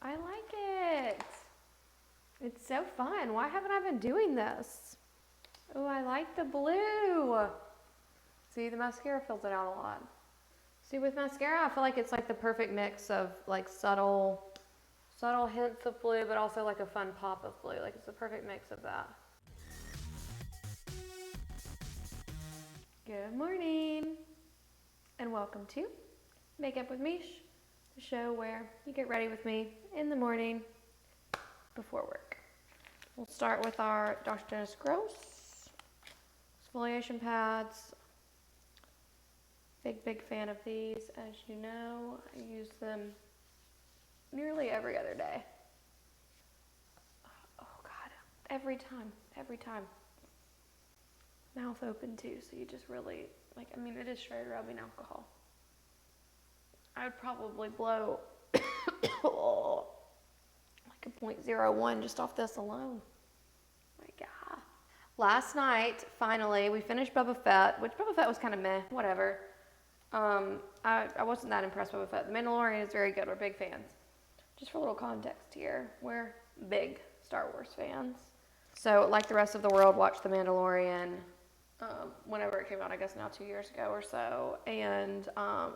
I like it. It's so fun. Why haven't I been doing this? Oh, I like the blue. See, the mascara fills it out a lot. See, with mascara, I feel like it's like the perfect mix of like subtle hints of blue, but also like a fun pop of blue. Like it's the perfect mix of that. Good morning, and welcome to Makeup with Meesh, the show where you get ready with me in the morning before work. We'll start with our Dr. Dennis Gross exfoliation pads. Big fan of these, as you know. I use them nearly every other day. Oh God, every time. Mouth open too, so you just really, like, I mean, it is straight rubbing alcohol. I would probably blow like a 0.01 just off this alone. My God. Last night, finally, we finished Boba Fett, which Boba Fett was kind of meh, whatever. I wasn't that impressed with Boba Fett. The Mandalorian is very good. We're big fans. Just for a little context here, we're big Star Wars fans. So, like the rest of the world, watched The Mandalorian whenever it came out, I guess now 2 years ago or so. And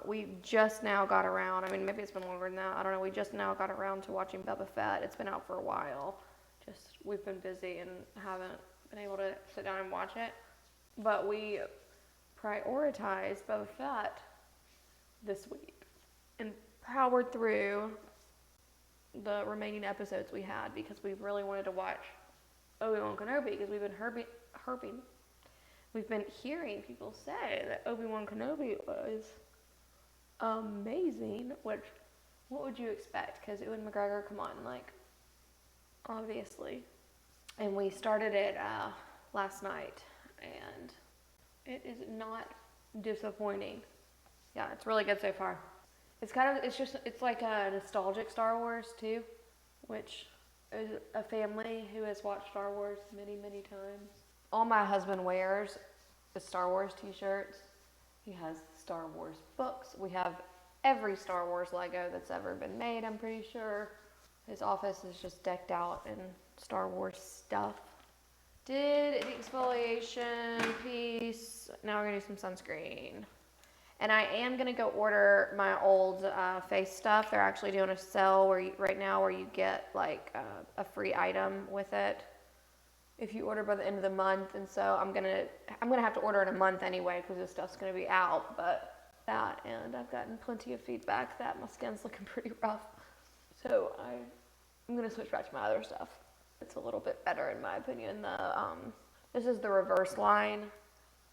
we just now got around, I mean, maybe it's been longer than that, I don't know, we just now got around to watching Boba Fett. It's been out for a while. Just, we've been busy and haven't been able to sit down and watch it. But we prioritized Boba Fett this week and powered through the remaining episodes we had because we really wanted to watch Obi-Wan Kenobi because we've been hearing people say that Obi-Wan Kenobi was amazing, which, what would you expect? Because Ewan McGregor, come on, like, obviously. And we started it last night, and it is not disappointing. Yeah, it's really good so far. It's like a nostalgic Star Wars too, which is a family who has watched Star Wars many times. All my husband wears is Star Wars t-shirts. He has Star Wars books. We have every Star Wars Lego that's ever been made, I'm pretty sure. His office is just decked out in Star Wars stuff. Did the exfoliation piece. Now we're gonna do some sunscreen. And I am gonna go order my old face stuff. They're actually doing a sale right now where you get like a free item with it if you order by the end of the month. And so I'm gonna have to order in a month anyway because this stuff's gonna be out. But that, and I've gotten plenty of feedback that my skin's looking pretty rough. So I'm gonna switch back to my other stuff. It's a little bit better in my opinion. This is the reverse line.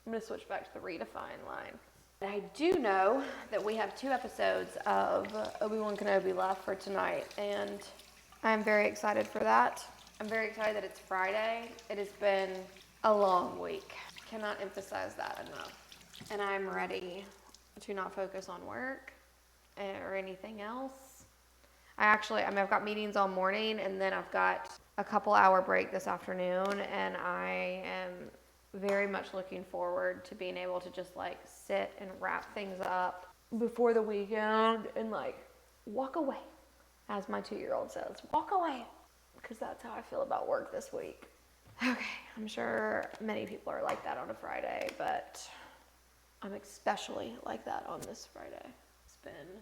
I'm gonna switch back to the redefine line. I do know that we have 2 episodes of Obi-Wan Kenobi left for tonight, and I'm very excited for that. I'm very excited that it's Friday. It has been a long week. Cannot emphasize that enough. And I'm ready to not focus on work or anything else. I've got meetings all morning, and then I've got a couple hour break this afternoon, and I am very much looking forward to being able to just like sit and wrap things up before the weekend and like walk away, as my 2-year-old says, walk away, because that's how I feel about work this week. Okay, I'm sure many people are like that on a Friday, but I'm especially like that on this Friday. It's been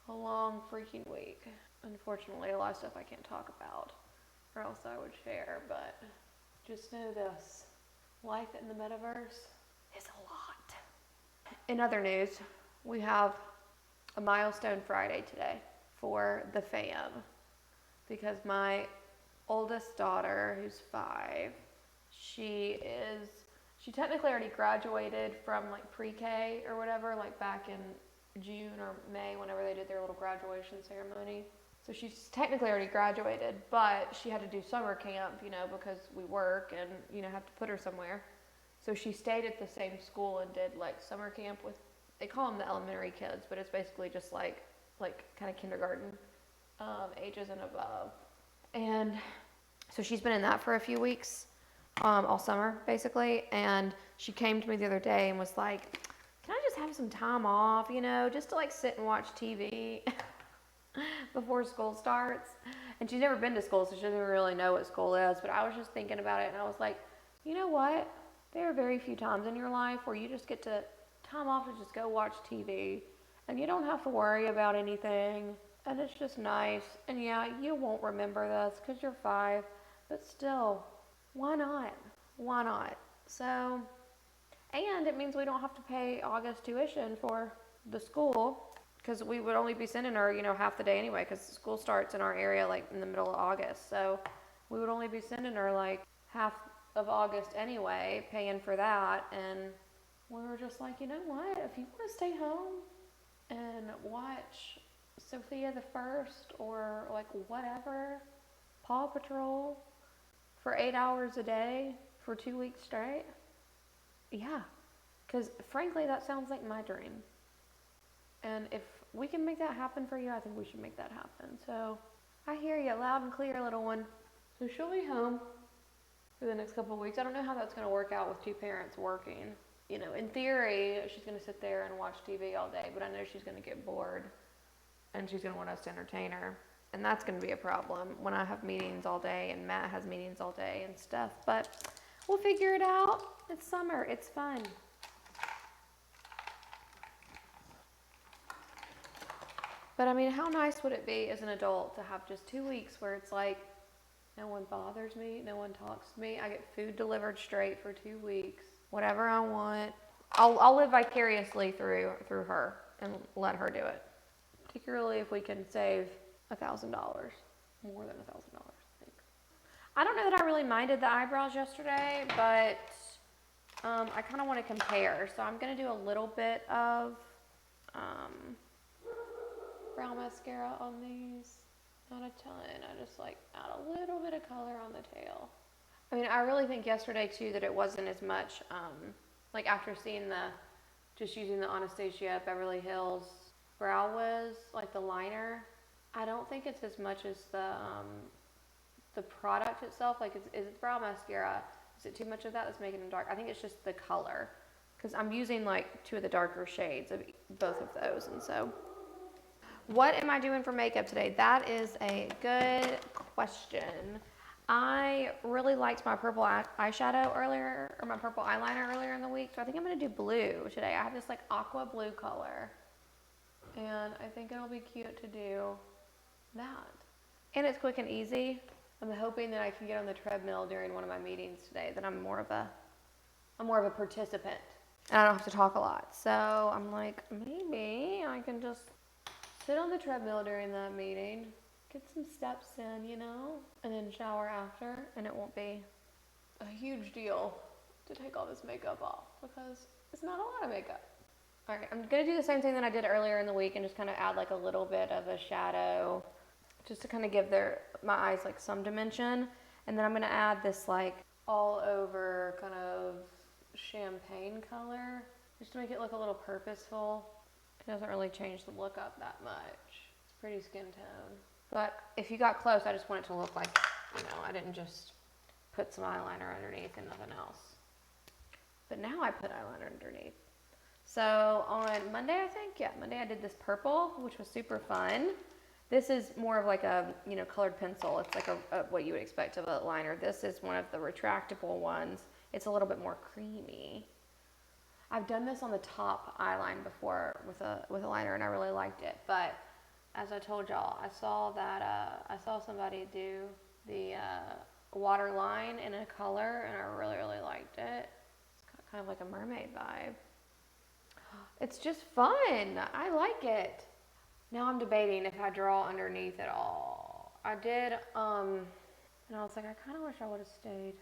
a long freaking week. Unfortunately, a lot of stuff I can't talk about or else I would share, but just know this. Life in the metaverse is a lot. In other news, we have a milestone Friday today for the fam because my oldest daughter, who's 5, she technically already graduated from like pre-K or whatever, like back in June or May whenever they did their little graduation ceremony. So she's technically already graduated, but she had to do summer camp, because we work and, have to put her somewhere. So she stayed at the same school and did like summer camp with, they call them the elementary kids, but it's basically just like kind of kindergarten ages and above. And so she's been in that for a few weeks, all summer basically. And she came to me the other day and was like, can I just have some time off, just to like sit and watch TV? before school starts. And she's never been to school, so she doesn't really know what school is. But I was just thinking about it, and I was like, you know what? There are very few times in your life where you just get to time off to just go watch TV. And you don't have to worry about anything. And it's just nice. And yeah, you won't remember this because you're 5. But still, why not? Why not? So, and it means we don't have to pay August tuition for the school. Because we would only be sending her, half the day anyway. Because school starts in our area like in the middle of August. So we would only be sending her like half of August anyway, paying for that. And we were just like, you know what? If you want to stay home and watch Sophia the First or like whatever, Paw Patrol for 8 hours a day for 2 weeks straight, yeah, because frankly that sounds like my dream. And if we can make that happen for you, I think we should make that happen. So I hear you loud and clear, little one. So she'll be home for the next couple of weeks. I don't know how that's going to work out with 2 parents working. In theory, she's going to sit there and watch TV all day, but I know she's going to get bored and she's going to want us to entertain her. And that's going to be a problem when I have meetings all day and Matt has meetings all day and stuff. But we'll figure it out. It's summer. It's fun. But I mean, how nice would it be as an adult to have just 2 weeks where it's like, no one bothers me, no one talks to me. I get food delivered straight for 2 weeks. Whatever I want. I'll live vicariously through her and let her do it. Particularly if we can save $1,000. More than $1,000, I think. I don't know that I really minded the eyebrows yesterday, but I kind of want to compare. So I'm going to do a little bit of brow mascara on these. Not a ton. I just like add a little bit of color on the tail. I mean, I really think yesterday too that it wasn't as much, like after seeing just using the Anastasia Beverly Hills Brow Wiz, like the liner, I don't think it's as much as the product itself. Like, is it brow mascara? Is it too much of that that's making them dark? I think it's just the color, because I'm using like 2 of the darker shades of both of those. And so, what am I doing for makeup today? That is a good question. I really liked my purple eyeshadow earlier, or my purple eyeliner earlier in the week, so I think I'm going to do blue today. I have this like aqua blue color, and I think it'll be cute to do that. And it's quick and easy. I'm hoping that I can get on the treadmill during one of my meetings today, that I'm more of a participant, and I don't have to talk a lot. So I'm like, maybe I can just sit on the treadmill during that meeting, get some steps in, and then shower after, and it won't be a huge deal to take all this makeup off because it's not a lot of makeup. All right, I'm going to do the same thing that I did earlier in the week and just kind of add like a little bit of a shadow just to kind of give my eyes like some dimension. And then I'm going to add this like all over kind of champagne color just to make it look a little purposeful. It doesn't really change the look up that much. It's pretty skin tone. But if you got close, I just want it to look like, I didn't just put some eyeliner underneath and nothing else. But now I put eyeliner underneath. So on Monday, Monday I did this purple, which was super fun. This is more of like a, colored pencil. It's like a what you would expect of a liner. This is one of the retractable ones. It's a little bit more creamy. I've done this on the top eyeline before with a liner, and I really liked it. But as I told y'all, I saw somebody do the water line in a color, and I really, really liked it. It's got kind of like a mermaid vibe. It's just fun. I like it. Now I'm debating if I draw underneath it all. I did, and I was like, I kind of wish I would have stayed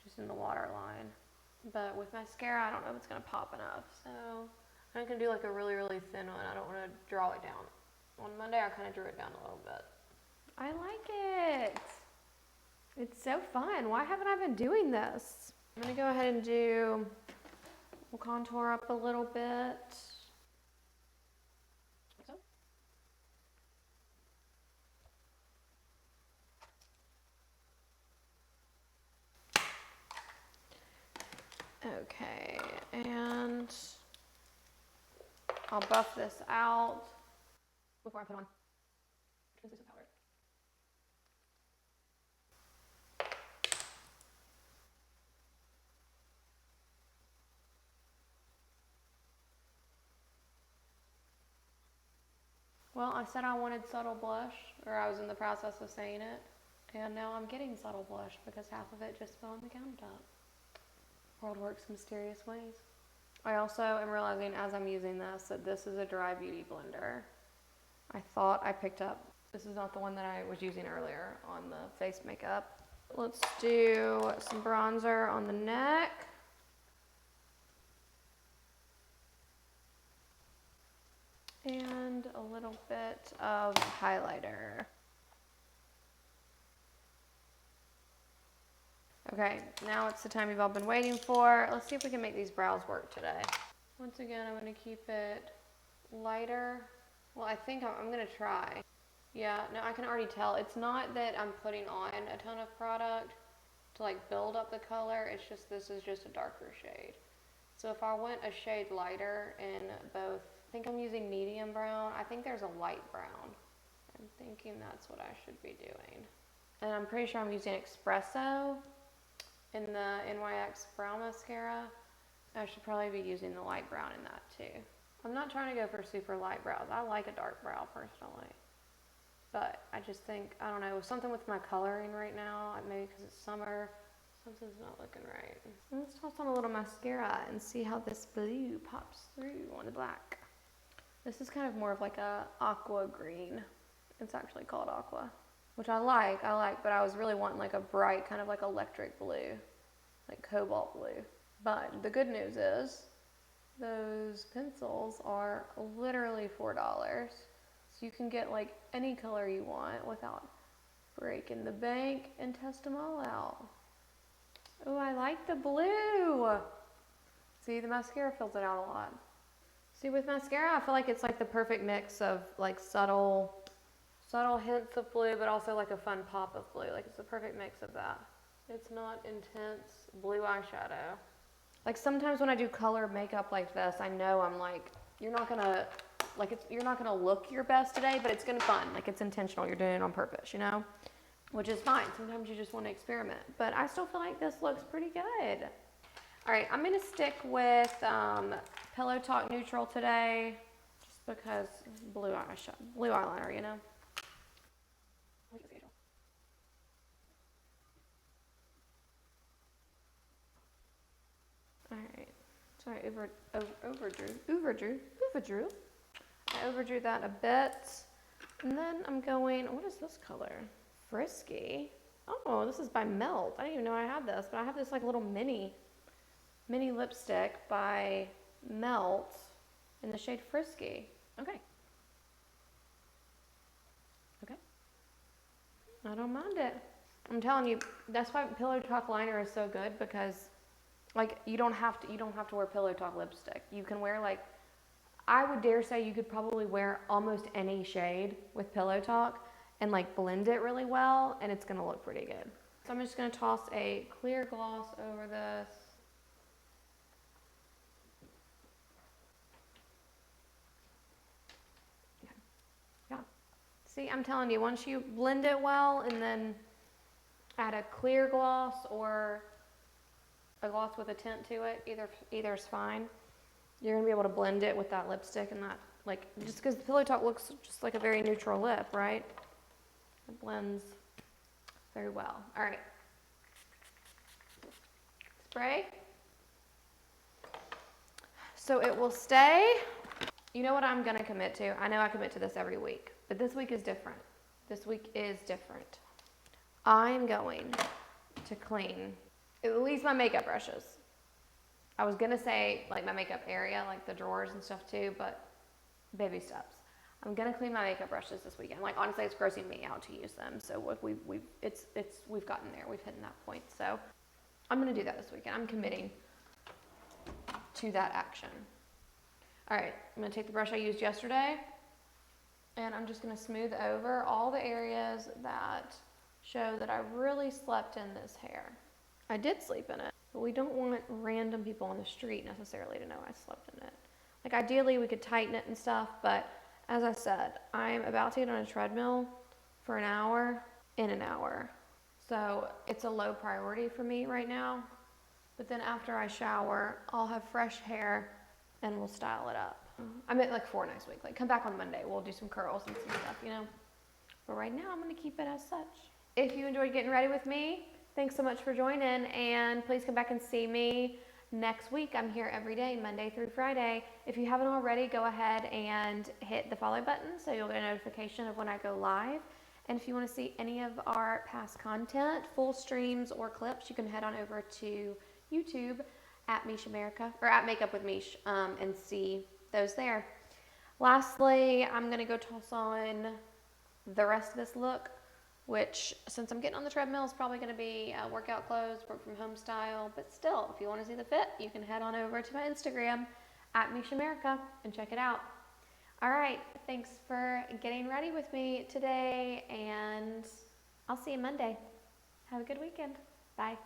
just in the water line. But with mascara, I don't know if it's going to pop enough. So I'm going to do like a really, really thin one. I don't want to draw it down. On Monday, I kind of drew it down a little bit. I like it. It's so fun. Why haven't I been doing this? I'm going to go ahead and we'll contour up a little bit. Okay, and I'll buff this out before I put on translucent powder. Well, I said I wanted subtle blush, or I was in the process of saying it, and now I'm getting subtle blush because half of it just fell on the countertop. World works mysterious ways. I also am realizing as I'm using this that this is a dry beauty blender. I thought I picked up, this is not the one that I was using earlier on the face makeup. Let's do some bronzer on the neck. And a little bit of highlighter. Okay, now it's the time you've all been waiting for. Let's see if we can make these brows work today. Once again, I'm gonna keep it lighter. Well, I think I'm gonna try. Yeah, no, I can already tell. It's not that I'm putting on a ton of product to like build up the color. It's just, this is just a darker shade. So if I went a shade lighter in both, I think I'm using medium brown. I think there's a light brown. I'm thinking that's what I should be doing. And I'm pretty sure I'm using Espresso in the NYX Brow Mascara. I should probably be using the light brown in that too. I'm not trying to go for super light brows. I like a dark brow personally. But I just think, I don't know, something with my coloring right now, maybe because it's summer, something's not looking right. Let's toss on a little mascara and see how this blue pops through on the black. This is kind of more of like a aqua green. It's actually called aqua, which I like, but I was really wanting like a bright kind of like electric blue, like cobalt blue. But the good news is those pencils are literally $4. So you can get like any color you want without breaking the bank and test them all out. Oh, I like the blue. See, the mascara fills it out a lot. See, with mascara, I feel like it's like the perfect mix of like subtle hints of blue, but also like a fun pop of blue. Like it's the perfect mix of that. It's not intense blue eyeshadow. Like sometimes when I do color makeup like this, I know I'm like, you're not gonna look your best today, but it's gonna be fun. Like it's intentional. You're doing it on purpose, you know? Which is fine. Sometimes you just want to experiment. But I still feel like this looks pretty good. All right, I'm gonna stick with Pillow Talk Neutral today, just because blue eyeliner, you know? All right, sorry, overdrew. I overdrew that a bit. And then I'm going, what is this color? Frisky. Oh, this is by Melt. I didn't even know I had this, but I have this like little mini lipstick by Melt in the shade Frisky. Okay. I don't mind it. I'm telling you, that's why Pillow Talk liner is so good, because like you don't have to wear Pillow Talk lipstick. You can wear like, I would dare say you could probably wear almost any shade with Pillow Talk and like blend it really well, and it's gonna look pretty good. So I'm just gonna toss a clear gloss over this. Yeah. See, I'm telling you, once you blend it well and then add a clear gloss or a gloss with a tint to it, either is fine. You're gonna be able to blend it with that lipstick and that, like, just because the Pillow Talk looks just like a very neutral lip, right? It blends very well. All right. Spray. So it will stay. You know what I'm gonna commit to? I know I commit to this every week, but this week is different. This week is different. I'm going to clean at least my makeup brushes. I was gonna say like my makeup area, like the drawers and stuff too, but baby steps. I'm gonna clean my makeup brushes this weekend. Like honestly, it's grossing me out to use them. So we've gotten there. We've hit that point. So I'm gonna do that this weekend. I'm committing to that action. All right, I'm gonna take the brush I used yesterday, and I'm just gonna smooth over all the areas that show that I really slept in this hair. I did sleep in it, but we don't want random people on the street necessarily to know I slept in it. Like ideally we could tighten it and stuff, but as I said, I'm about to get on a treadmill for an hour in an hour. So it's a low priority for me right now. But then after I shower, I'll have fresh hair and we'll style it up. I'm at like 4 next week. Like come back on Monday. We'll do some curls and some stuff, you know. But right now I'm gonna keep it as such. If you enjoyed getting ready with me, thanks so much for joining, and please come back and see me next week. I'm here every day, Monday through Friday. If you haven't already, go ahead and hit the follow button so you'll get a notification of when I go live. And if you want to see any of our past content, full streams or clips, you can head on over to YouTube at MeeshAmerica or at Makeup with Meesh and see those there. Lastly, I'm going to go toss on the rest of this look, which since I'm getting on the treadmill is probably going to be workout clothes, work from home style. But still, if you want to see the fit, you can head on over to my Instagram at MeeshAmerica and check it out. All right, thanks for getting ready with me today, and I'll see you Monday. Have a good weekend. Bye.